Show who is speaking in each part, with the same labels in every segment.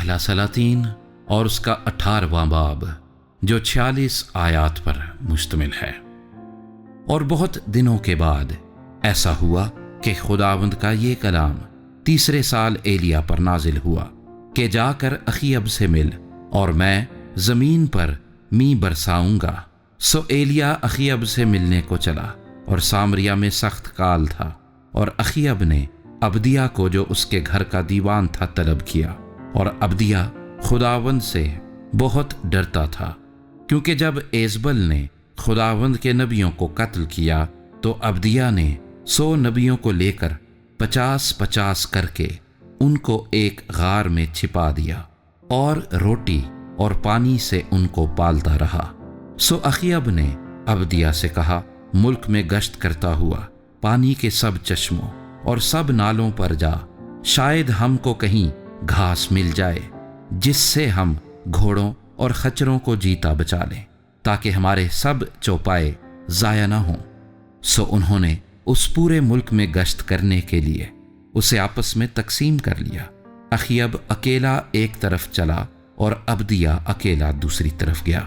Speaker 1: پہلا سلاطین اور اس کا 18واں باب جو 46 آیات پر مشتمل ہے۔ اور بہت دنوں کے بعد ایسا ہوا کہ خداوند کا یہ کلام تیسرے سال ایلیا پر نازل ہوا کہ جا کر اخیب سے مل اور میں زمین پر می برساؤں گا۔ سو ایلیا اخیب سے ملنے کو چلا اور سامریا میں سخت کال تھا، اور اخیب نے عبدیہ کو جو اس کے گھر کا دیوان تھا طلب کیا، اور عبدیہ خداوند سے بہت ڈرتا تھا، کیونکہ جب ایزبل نے خداوند کے نبیوں کو قتل کیا تو عبدیہ نے 100 نبیوں کو لے کر 50 کر کے ان کو ایک غار میں چھپا دیا، اور روٹی اور پانی سے ان کو پالتا رہا۔ سو اخیب نے عبدیہ سے کہا، ملک میں گشت کرتا ہوا پانی کے سب چشموں اور سب نالوں پر جا، شاید ہم کو کہیں گھاس مل جائے جس سے ہم گھوڑوں اور خچروں کو جیتا بچا لیں، تاکہ ہمارے سب چوپائے ضائع نہ ہوں۔ سو انہوں نے اس پورے ملک میں گشت کرنے کے لیے اسے آپس میں تقسیم کر لیا۔ اخیب اکیلا ایک طرف چلا اور عبدیہ اکیلا دوسری طرف گیا،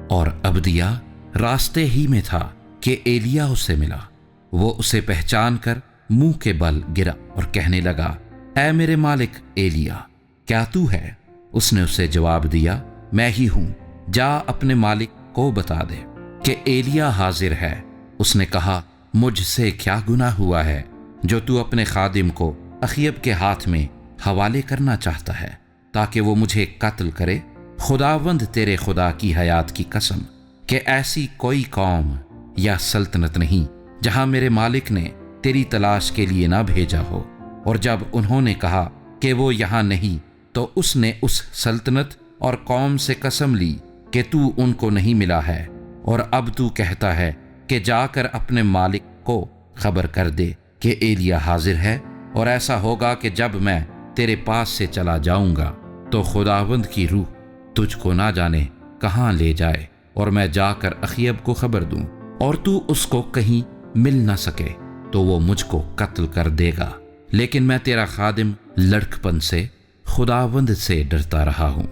Speaker 1: اور عبدیہ راستے ہی میں تھا کہ ایلیا اسے ملا۔ وہ اسے پہچان کر منہ کے بل گرا اور کہنے لگا، اے میرے مالک ایلیا، کیا تو ہے؟ اس نے اسے جواب دیا، میں ہی ہوں، جا اپنے مالک کو بتا دے کہ ایلیا حاضر ہے۔ اس نے کہا، مجھ سے کیا گناہ ہوا ہے جو تو اپنے خادم کو اخیب کے ہاتھ میں حوالے کرنا چاہتا ہے تاکہ وہ مجھے قتل کرے؟ خداوند تیرے خدا کی حیات کی قسم کہ ایسی کوئی قوم یا سلطنت نہیں جہاں میرے مالک نے تیری تلاش کے لیے نہ بھیجا ہو۔ اور جب انہوں نے کہا کہ وہ یہاں نہیں، تو اس نے اس سلطنت اور قوم سے قسم لی کہ تو ان کو نہیں ملا ہے، اور اب تو کہتا ہے کہ جا کر اپنے مالک کو خبر کر دے کہ ایلیا حاضر ہے۔ اور ایسا ہوگا کہ جب میں تیرے پاس سے چلا جاؤں گا تو خداوند کی روح تجھ کو نہ جانے کہاں لے جائے، اور میں جا کر اخیب کو خبر دوں، اور تو اس کو کہیں مل نہ سکے تو وہ مجھ کو قتل کر دے گا۔ لیکن میں تیرا خادم لڑکپن سے خداوند سے ڈرتا رہا ہوں۔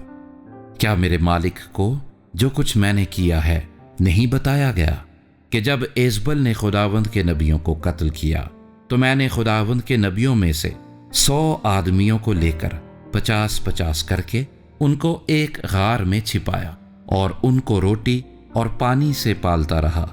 Speaker 1: کیا میرے مالک کو جو کچھ میں نے کیا ہے نہیں بتایا گیا کہ جب ایزبل نے خداوند کے نبیوں کو قتل کیا تو میں نے خداوند کے نبیوں میں سے 100 آدمیوں کو لے کر 50 کر کے ان کو ایک غار میں چھپایا، اور ان کو روٹی اور پانی سے پالتا رہا۔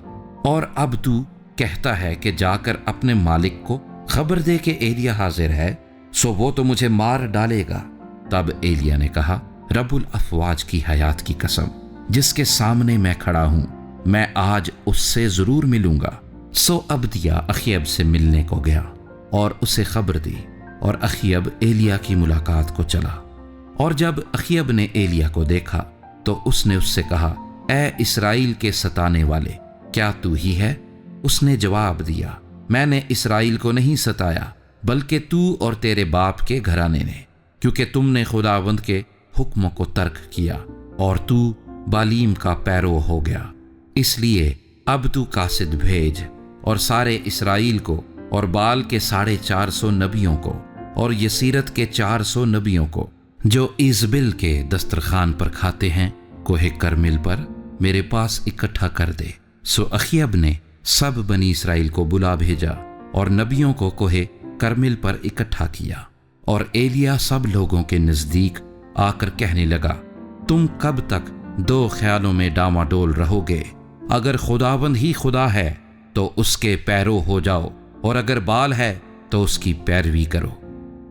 Speaker 1: اور اب تو کہتا ہے کہ جا کر اپنے مالک کو خبر دے کہ ایلیا حاضر ہے، سو وہ تو مجھے مار ڈالے گا۔ تب ایلیا نے کہا، رب الافواج کی حیات کی قسم جس کے سامنے میں کھڑا ہوں، میں آج اس سے ضرور ملوں گا۔ سو عبدیہ اخیب سے ملنے کو گیا اور اسے خبر دی، اور اخیب ایلیا کی ملاقات کو چلا۔ اور جب اخیب نے ایلیا کو دیکھا تو اس نے اس سے کہا، اے اسرائیل کے ستانے والے، کیا تو ہی ہے؟ اس نے جواب دیا، میں نے اسرائیل کو نہیں ستایا بلکہ تو اور تیرے باپ کے گھرانے نے، کیونکہ تم نے خداوند کے حکموں کو ترک کیا اور تو بالیم کا پیرو ہو گیا۔ اس لیے اب تو قاصد بھیج اور سارے اسرائیل کو اور بال کے 450 نبیوں کو اور یسیرت کے 400 نبیوں کو جو ایزبل کے دسترخوان پر کھاتے ہیں کوہ کرمل پر میرے پاس اکٹھا کر دے۔ سو اخیب نے سب بنی اسرائیل کو بلا بھیجا اور نبیوں کو کوہ کرمل پر اکٹھا کیا، اور ایلیا سب لوگوں کے نزدیک آ کر کہنے لگا، تم کب تک 2 خیالوں میں ڈاماڈول رہو گے؟ اگر خداوند ہی خدا ہے تو اس کے پیرو ہو جاؤ، اور اگر بال ہے تو اس کی پیروی کرو۔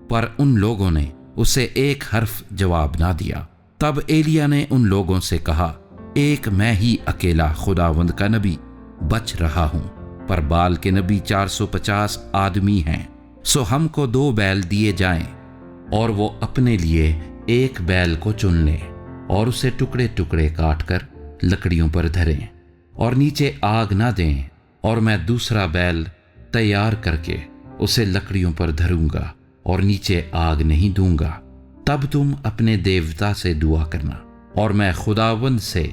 Speaker 1: پر ان لوگوں نے اسے ایک حرف جواب نہ دیا۔ تب ایلیا نے ان لوگوں سے کہا، ایک میں ہی اکیلا خداوند کا نبی بچ رہا ہوں، پر بال کے نبی 450 آدمی ہیں، سو ہم کو 2 بیل دیے جائیں، اور وہ اپنے لیے ایک بیل کو چن لیں اور اسے ٹکڑے ٹکڑے کاٹ کر لکڑیوں پر دھریں اور نیچے آگ نہ دیں، اور میں دوسرا بیل تیار کر کے اسے لکڑیوں پر دھروں گا اور نیچے آگ نہیں دوں گا۔ تب تم اپنے دیوتا سے دعا کرنا اور میں خداوند سے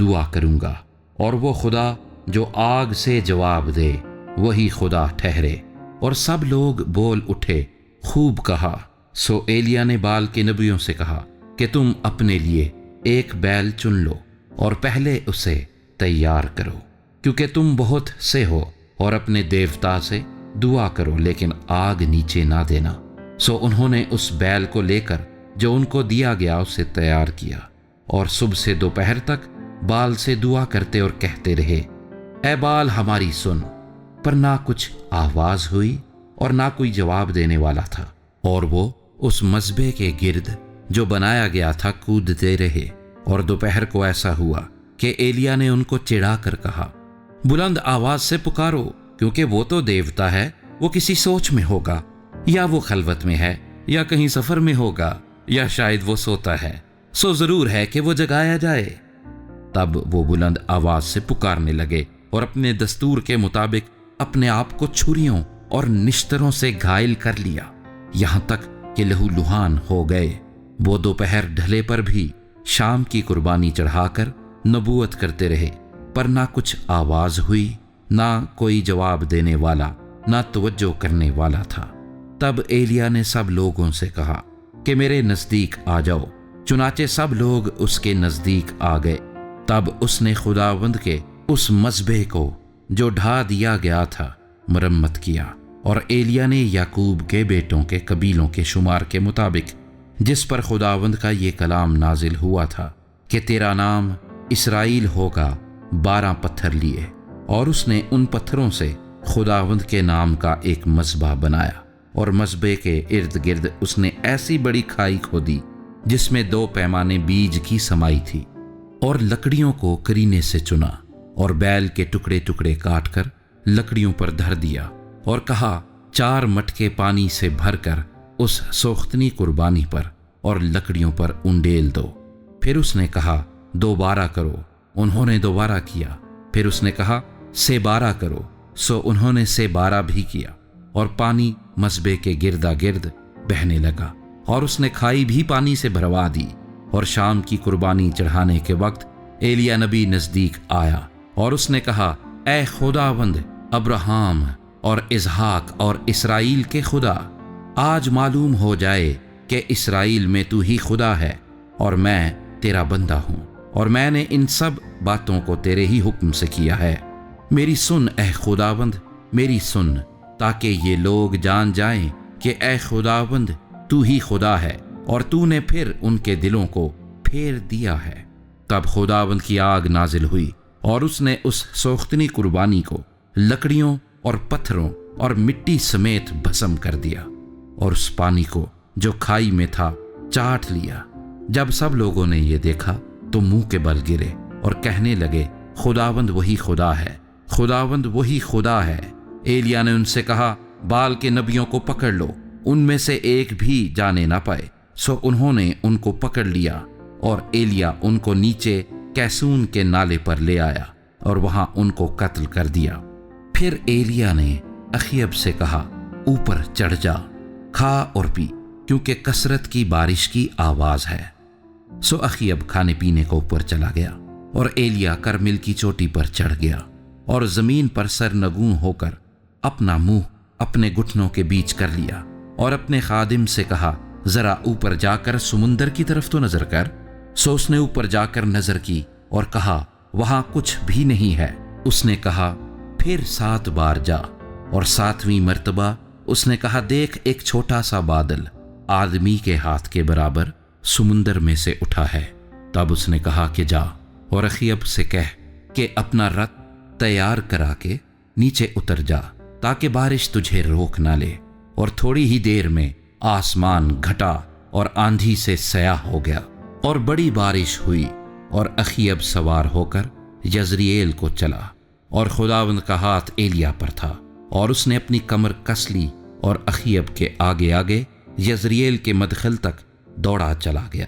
Speaker 1: دعا کروں گا، اور وہ خدا جو آگ سے جواب دے وہی خدا ٹھہرے۔ اور سب لوگ بول اٹھے، خوب کہا۔ سو ایلیا نے بال کے نبیوں سے کہا، کہ تم اپنے لیے ایک بیل چن لو اور پہلے اسے تیار کرو، کیونکہ تم بہت سے ہو، اور اپنے دیوتا سے دعا کرو لیکن آگ نیچے نہ دینا۔ سو انہوں نے اس بیل کو لے کر جو ان کو دیا گیا اسے تیار کیا، اور صبح سے دوپہر تک بال سے دعا کرتے اور کہتے رہے، اے بال ہماری سن۔ پر نہ کچھ آواز ہوئی اور نہ کوئی جواب دینے والا تھا، اور وہ اس مذبح کے گرد جو بنایا گیا تھا کودتے رہے۔ اور دوپہر کو ایسا ہوا کہ ایلیا نے ان کو چڑھا کر کہا، بلند آواز سے پکارو، کیونکہ وہ تو دیوتا ہے، وہ کسی سوچ میں ہوگا، یا وہ خلوت میں ہے، یا کہیں سفر میں ہوگا، یا شاید وہ سوتا ہے، سو ضرور ہے کہ وہ جگایا جائے۔ تب وہ بلند آواز سے پکارنے لگے اور اپنے دستور کے مطابق اپنے آپ کو چھریوں اور نشتروں سے گھائل کر لیا، یہاں تک کہ لہو لہان ہو گئے۔ وہ دوپہر ڈھلے پر بھی شام کی قربانی چڑھا کر نبوت کرتے رہے، پر نہ کچھ آواز ہوئی، نہ کوئی جواب دینے والا، نہ توجہ کرنے والا تھا۔ تب ایلیا نے سب لوگوں سے کہا کہ میرے نزدیک آ جاؤ، چنانچہ سب لوگ اس کے نزدیک آ گئے۔ تب اس نے خداوند کے اس مذبح کو جو ڈھا دیا گیا تھا مرمت کیا، اور ایلیا نے یعقوب کے بیٹوں کے قبیلوں کے شمار کے مطابق جس پر خداوند کا یہ کلام نازل ہوا تھا کہ تیرا نام اسرائیل ہوگا، 12 پتھر لیے، اور اس نے ان پتھروں سے خداوند کے نام کا ایک مذبح بنایا، اور مذبح کے ارد گرد اس نے ایسی بڑی کھائی کھودی جس میں 2 پیمانے بیج کی سمائی تھی، اور لکڑیوں کو کرینے سے چنا، اور بیل کے ٹکڑے ٹکڑے کاٹ کر لکڑیوں پر دھر دیا، اور کہا 4 مٹکے پانی سے بھر کر اس سوختنی قربانی پر اور لکڑیوں پر انڈیل دو۔ پھر اس نے کہا 2 کرو، انہوں نے 2 کیا۔ پھر اس نے کہا 12 کرو، سو انہوں نے 12 بھی کیا، اور پانی مذبح کے گردا گرد بہنے لگا، اور اس نے کھائی بھی پانی سے بھروا دی۔ اور شام کی قربانی چڑھانے کے وقت ایلیا نبی نزدیک آیا، اور اس نے کہا، اے خداوند ابراہیم اور اسحاق اور اسرائیل کے خدا، آج معلوم ہو جائے کہ اسرائیل میں تو ہی خدا ہے، اور میں تیرا بندہ ہوں، اور میں نے ان سب باتوں کو تیرے ہی حکم سے کیا ہے۔ میری سن اے خداوند، میری سن، تاکہ یہ لوگ جان جائیں کہ اے خداوند تو ہی خدا ہے، اور تو نے پھر ان کے دلوں کو پھیر دیا ہے۔ تب خداوند کی آگ نازل ہوئی، اور اس نے اس سوختنی قربانی کو لکڑیوں اور پتھروں اور مٹی سمیت بھسم کر دیا، اور اس پانی کو جو کھائی میں تھا چاٹ لیا۔ جب سب لوگوں نے یہ دیکھا تو منہ کے بل گرے اور کہنے لگے، خداوند وہی خدا ہے، خداوند وہی خدا ہے۔ ایلیا نے ان سے کہا، بال کے نبیوں کو پکڑ لو، ان میں سے ایک بھی جانے نہ پائے۔ سو انہوں نے ان کو پکڑ لیا، اور ایلیا ان کو نیچے کیسون کے نالے پر لے آیا، اور وہاں ان کو قتل کر دیا۔ پھر ایلیا نے اخیب سے کہا، اوپر چڑھ جا، کھا اور پی، کیونکہ کثرت کی بارش کی آواز ہے۔ سو اخیب کھانے پینے کو اوپر چلا گیا، اور ایلیا کرمل کی چوٹی پر چڑھ گیا، اور زمین پر سرنگوں ہو کر اپنا منہ اپنے گھٹنوں کے بیچ کر لیا، اور اپنے خادم سے کہا، ذرا اوپر جا کر سمندر کی طرف تو نظر کر۔ سو اس نے اوپر جا کر نظر کی اور کہا، وہاں کچھ بھی نہیں ہے۔ اس نے کہا، پھر 7 بار جا، اور 7ویں مرتبہ اس نے کہا، دیکھ ایک چھوٹا سا بادل آدمی کے ہاتھ کے برابر سمندر میں سے اٹھا ہے۔ تب اس نے کہا کہ جا اور اخیب سے کہہ کہ اپنا رتھ تیار کرا کے نیچے اتر جا، تاکہ بارش تجھے روک نہ لے۔ اور تھوڑی ہی دیر میں آسمان گھٹا اور آندھی سے سیاہ ہو گیا، اور بڑی بارش ہوئی، اور اخیب سوار ہو کر یزرییل کو چلا، اور خداوند کا ہاتھ ایلیا پر تھا، اور اس نے اپنی کمر کس لی، اور اخیب کے آگے آگے یزرییل کے مدخل تک دوڑا چلا گیا۔